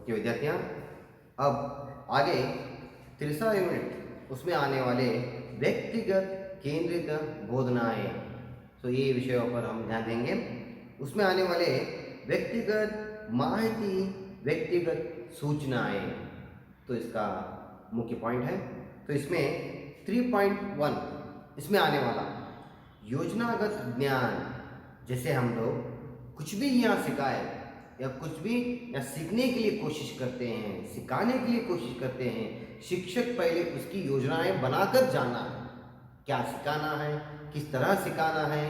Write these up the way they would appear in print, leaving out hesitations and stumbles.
Okay विद्यार्थियों, अब आगे तीसरा यूनिट उसमें आने वाले व्यक्तिगत केंद्रित बोधनाएं, तो ये विषयों पर हम ध्यान देंगे। उसमें आने वाले व्यक्तिगत माहिती, व्यक्तिगत सूचनाएं, तो इसका मुख्य पॉइंट है। तो इसमें 3.1 इसमें आने वाला योजनागत ज्ञान, जैसे हम लोग कुछ भी यहाँ सिखाए या कुछ भी या सीखने के लिए कोशिश करते हैं, सिखाने के लिए कोशिश करते हैं, शिक्षक पहले उसकी योजनाएं बनाकर जाना है, क्या सिखाना है, किस तरह सिखाना है,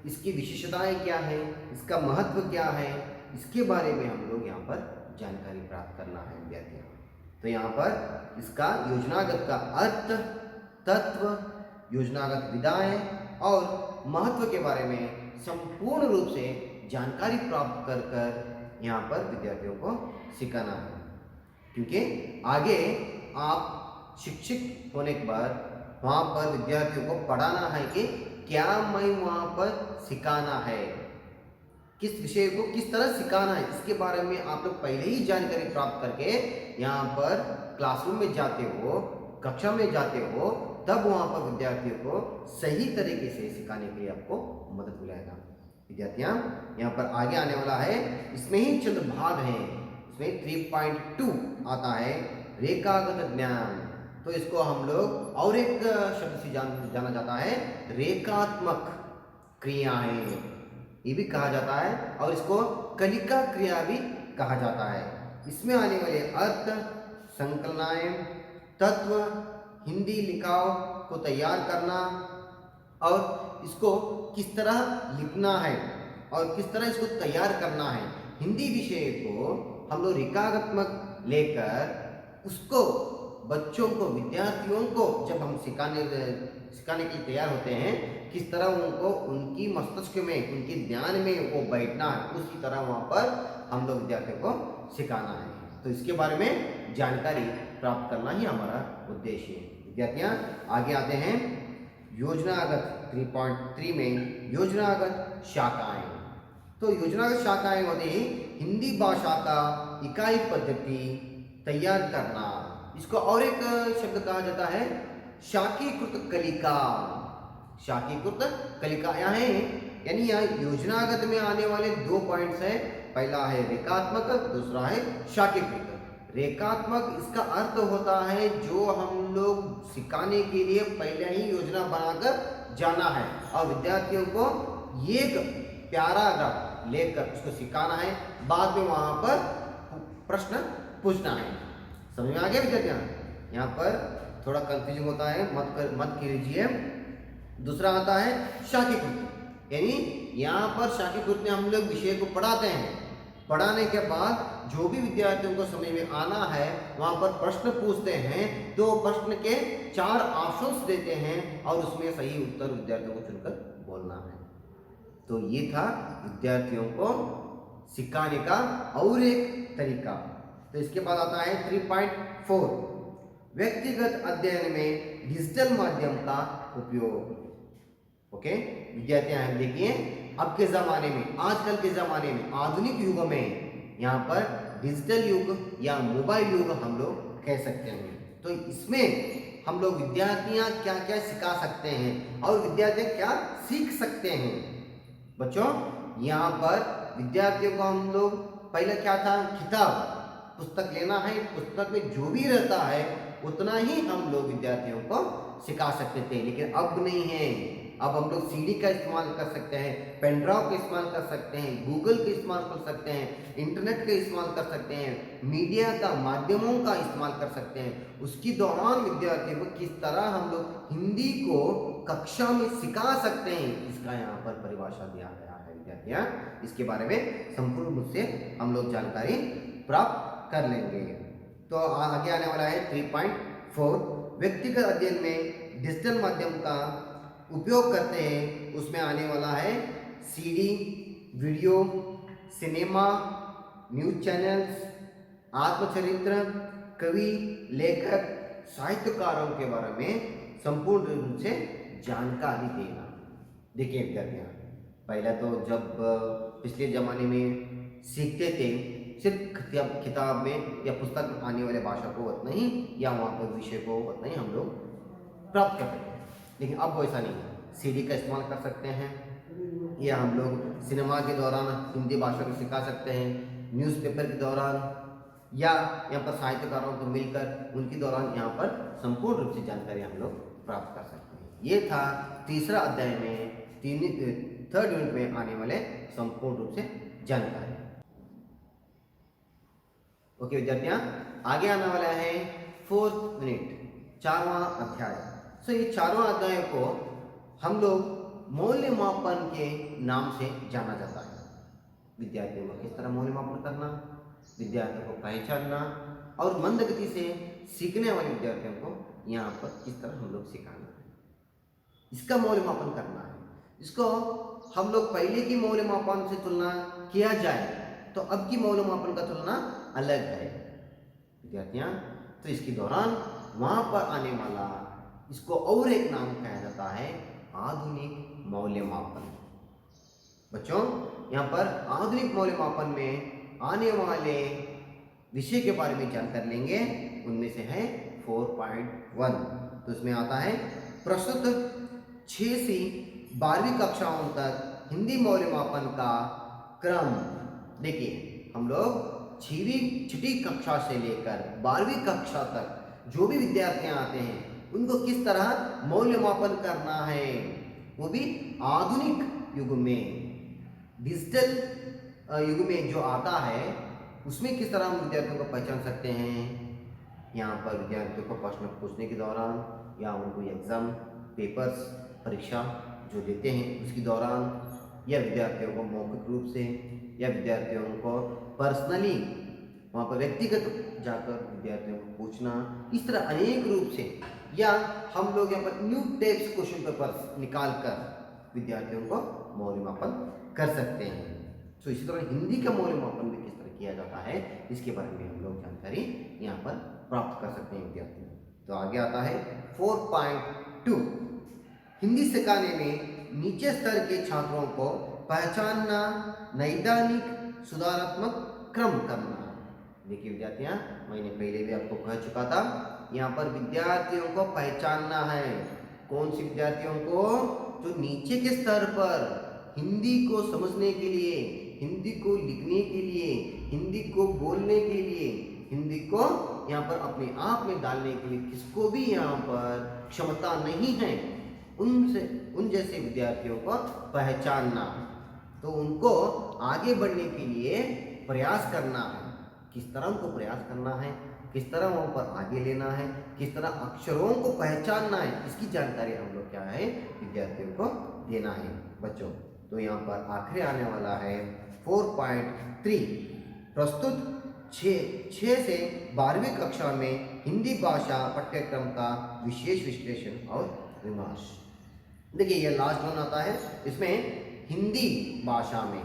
इसकी विशेषताएं क्या है, इसका महत्व क्या है, इसके बारे में हम लोग यहाँ पर जानकारी प्राप्त करना है विद्यार्थियों। तो यहाँ पर इसका योजनागत का अर्थ, तत्व, योजनागत विधाएं और महत्व के बारे में संपूर्ण रूप से जानकारी प्राप्त कर कर यहाँ पर विद्यार्थियों को सिखाना है, क्योंकि आगे आप शिक्षक होने के बाद वहाँ पर विद्यार्थियों को पढ़ाना है कि क्या मैं वहाँ पर सिखाना है, किस विषय को किस तरह सिखाना है, इसके बारे में आप लोग पहले ही जानकारी प्राप्त करके यहाँ पर क्लासरूम में जाते हो, कक्षा में जाते हो, तब वहाँ पर विद्यार्थियों को सही तरीके से सिखाने के लिए आपको मदद मिलेगा। विद्यार्थियों, यहाँ पर आगे आने वाला है, इसमें ही चंद भाग हैं। इसमें 3.2 आता है रेखागत ज्ञान, तो इसको हम लोग और एक शब्द से जाना जाता है रेखात्मक क्रियाएं, ये भी कहा जाता है, और इसको कलिका क्रिया भी कहा जाता है। इसमें आने वाले अर्थ, संकलनाएं, तत्व, हिंदी लिखाव को तैयार करना और इसको किस तरह लिखना है और किस तरह इसको तैयार करना है, हिंदी विषय को हम लोग रेखात्मक लेकर उसको बच्चों को, विद्यार्थियों को जब हम सिखाने के लिए तैयार होते हैं, किस तरह उनको उनकी मस्तिष्क में, उनके ध्यान में वो बैठना है, उसी तरह वहाँ पर हम लोग विद्यार्थियों को सिखाना है। तो इसके बारे में जानकारी प्राप्त करना ही हमारा उद्देश्य है। विद्यार्थियाँ, आगे आते हैं योजनागत 3.3 में योजनागत शाखाएं। तो योजनागत शाखाएं होती हिंदी भाषा का इकाई पद्धति तैयार करना, इसको और एक शब्द कहा जाता है शाखीकृत कलिका। शाखीकृत कलिका यहाँ है, यानी यहाँ योजनागत में आने वाले 2 पॉइंट्स हैं, पहला है रेखात्मक, दूसरा है शाखीकृत। रेखात्मक इसका अर्थ होता है जो हम लोग सिखाने के लिए पहले ही योजना बनाकर जाना है और विद्यार्थियों को एक पैराग्राफ लेकर उसको सिखाना है, बाद में वहां पर प्रश्न पूछना है। समझ में आ गया विद्यार्थियों? यहाँ पर थोड़ा कंफ्यूजन होता है, मत कीजिए। दूसरा आता है शाखीकृत, यानी यहाँ पर शाखीकृत में हम लोग विषय को पढ़ाते हैं, पढ़ाने के बाद जो भी विद्यार्थियों को समझ में आना है वहाँ पर प्रश्न पूछते हैं, तो प्रश्न के 4 ऑप्शंस देते हैं और उसमें सही उत्तर विद्यार्थियों को चुनकर बोलना है। तो ये था विद्यार्थियों को सिखाने का और एक तरीका। तो इसके बाद आता है 3.4 व्यक्तिगत अध्ययन में डिजिटल माध्यम का उपयोग। ओके विद्यार्थियां, देखिए अब के ज़माने में, आजकल के ज़माने में, आधुनिक युग में यहाँ पर डिजिटल युग या मोबाइल युग हम लोग कह सकते हैं। तो इसमें हम लोग विद्यार्थियाँ क्या क्या सिखा सकते हैं और विद्यार्थी क्या सीख सकते हैं। बच्चों, यहाँ पर विद्यार्थियों को हम लोग पहले क्या था, किताब पुस्तक लेना है, पुस्तक में जो भी रहता है उतना ही हम लोग विद्यार्थियों को सिखा सकते थे, लेकिन अब नहीं है। अब हम लोग सीडी का इस्तेमाल कर सकते हैं, पेन ड्राइव का इस्तेमाल कर सकते हैं, गूगल का इस्तेमाल कर सकते हैं, इंटरनेट का इस्तेमाल कर सकते हैं, मीडिया का माध्यमों का इस्तेमाल कर सकते हैं। उसके दौरान विद्यार्थियों को किस तरह हम लोग हिंदी को कक्षा में सिखा सकते हैं, इसका यहाँ पर परिभाषा दिया गया है विद्यार्थियाँ। इसके बारे में संपूर्ण रूप से हम लोग जानकारी प्राप्त कर लेंगे। तो आगे आने वाला है 3.4 व्यक्तिगत अध्ययन में डिजिटल माध्यम का उपयोग करते हैं। उसमें आने वाला है CD, video, cinema, news channels, आत्मचरित्र, कवि, लेखक, साहित्यकारों के बारे में संपूर्ण रूप से जानकारी देना। देखिए विद्यार्थियों, पहले तो जब पिछले ज़माने में सीखते थे सिर्फ किताब में या पुस्तक में आने वाले भाषा को उतना ही या वहाँ पर विषय को उतना ही हम लोग प्राप्त कर सकते हैं। लेकिन अब वो ऐसा नहीं है, सीडी का इस्तेमाल कर सकते हैं, या हम लोग सिनेमा के दौरान हिंदी भाषा को सिखा सकते हैं, न्यूज़पेपर के दौरान, या यहाँ पर साहित्यकारों को मिलकर उनके दौरान यहाँ पर संपूर्ण रूप से जानकारी हम लोग प्राप्त कर सकते हैं। ये था तीसरा अध्याय में थर्ड यूनिट में आने वाले संपूर्ण रूप से जानकारी। ओके विद्यार्थियों, आगे आने वाला है फोर्थ यूनिट, चारवां अध्याय। सो ये चारवां अध्याय को हम लोग मूल्यमापन के नाम से जाना जाता है। विद्यार्थियों को किस तरह मूल्यमापन करना, विद्यार्थियों को पहचानना और मंद गति से सीखने वाले विद्यार्थियों को यहाँ पर किस तरह हम लोग सिखाना है, इसका मूल्यमापन करना है। इसको हम लोग पहले की मूल्यमापन से तुलना किया जाए तो अब की मूल्यमापन का तुलना अलग है विद्यार्थियों। तो इसके दौरान वहाँ पर आने वाला इसको और एक नाम कहा जाता है आधुनिक मूल्यमापन। बच्चों, यहाँ पर आधुनिक मूल्यमापन में आने वाले विषय के बारे में जानकारी लेंगे। उनमें से है 4.1, तो उसमें आता है प्रस्तुत 6 से 12वीं कक्षाओं तक हिंदी मूल्यमापन का क्रम। देखिए, हम लोग छठी कक्षा से लेकर 12वीं कक्षा तक जो भी विद्यार्थी आते हैं उनको किस तरह मूल्यमापन करना है, वो भी आधुनिक युग में, डिजिटल युग में जो आता है उसमें किस तरह हम विद्यार्थियों को पहचान सकते हैं। यहाँ पर विद्यार्थियों को प्रश्न पूछने के दौरान या उनको एग्ज़ाम पेपर्स परीक्षा जो देते हैं उसके दौरान, या विद्यार्थियों को मौखिक रूप से, या विद्यार्थियों को पर्सनली वहाँ पर व्यक्तिगत जाकर विद्यार्थियों को पूछना, इस तरह अनेक रूप से, या हम लोग यहाँ पर न्यू टाइप्स क्वेश्चन पेपर्स निकाल कर विद्यार्थियों को मूल्यमापन कर सकते हैं। तो इसी तरह हिंदी का मूल्यमापन भी किस तरह किया जाता है इसके बारे में हम लोग जानकारी यहाँ पर प्राप्त कर सकते हैं विद्यार्थियों। तो आगे आता है 4.2, हिंदी सिखाने में नीचे स्तर के छात्रों को पहचानना, नैदानिक सुधारात्मक क्रम करना। देखिए विद्यार्थियाँ, मैंने पहले भी आपको कह चुका था, यहाँ पर विद्यार्थियों को पहचानना है। कौन सी विद्यार्थियों को? जो नीचे के स्तर पर हिंदी को समझने के लिए, हिंदी को लिखने के लिए, हिंदी को बोलने के लिए, हिंदी को यहाँ पर अपने आप में डालने के लिए किसको भी यहाँ पर क्षमता नहीं है, उन जैसे विद्यार्थियों को पहचानना, तो उनको आगे बढ़ने के लिए प्रयास करना है। किस तरह उनको प्रयास करना है, किस तरह वहाँ पर आगे लेना है, किस तरह अक्षरों को पहचानना है, इसकी जानकारी हम लोग क्या है विद्यार्थियों को देना है बच्चों। तो यहाँ पर आखिरी आने वाला है 4.3, प्रस्तुत 6 से 12वीं कक्षा में हिंदी भाषा पाठ्यक्रम का विशेष विश्लेषण और विमर्श। देखिए, ये लास्ट वन आता है, इसमें हिंदी भाषा में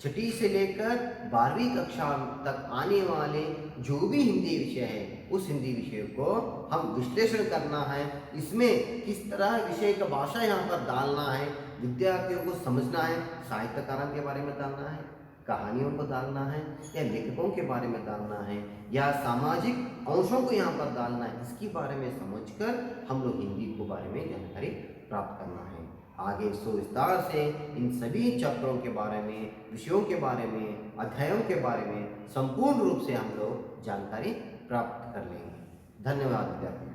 छठी से लेकर 12वीं कक्षा तक आने वाले जो भी हिंदी विषय है उस हिंदी विषय को हम विश्लेषण करना है। इसमें किस तरह विषय का भाषा यहाँ पर डालना है, विद्यार्थियों को समझना है, साहित्यकारों के बारे में डालना है, कहानियों को डालना है, या लेखकों के बारे में डालना है, या सामाजिक अंशों को यहाँ पर डालना है, इसके बारे में समझकर हम लोग हिंदी के बारे में जानकारी प्राप्त करना है। आगे विस्तार से इन सभी चैप्टरों के बारे में, विषयों के बारे में, अध्यायों के बारे में संपूर्ण रूप से हम लोग जानकारी प्राप्त कर लेंगे। धन्यवाद विद्यार्थियों।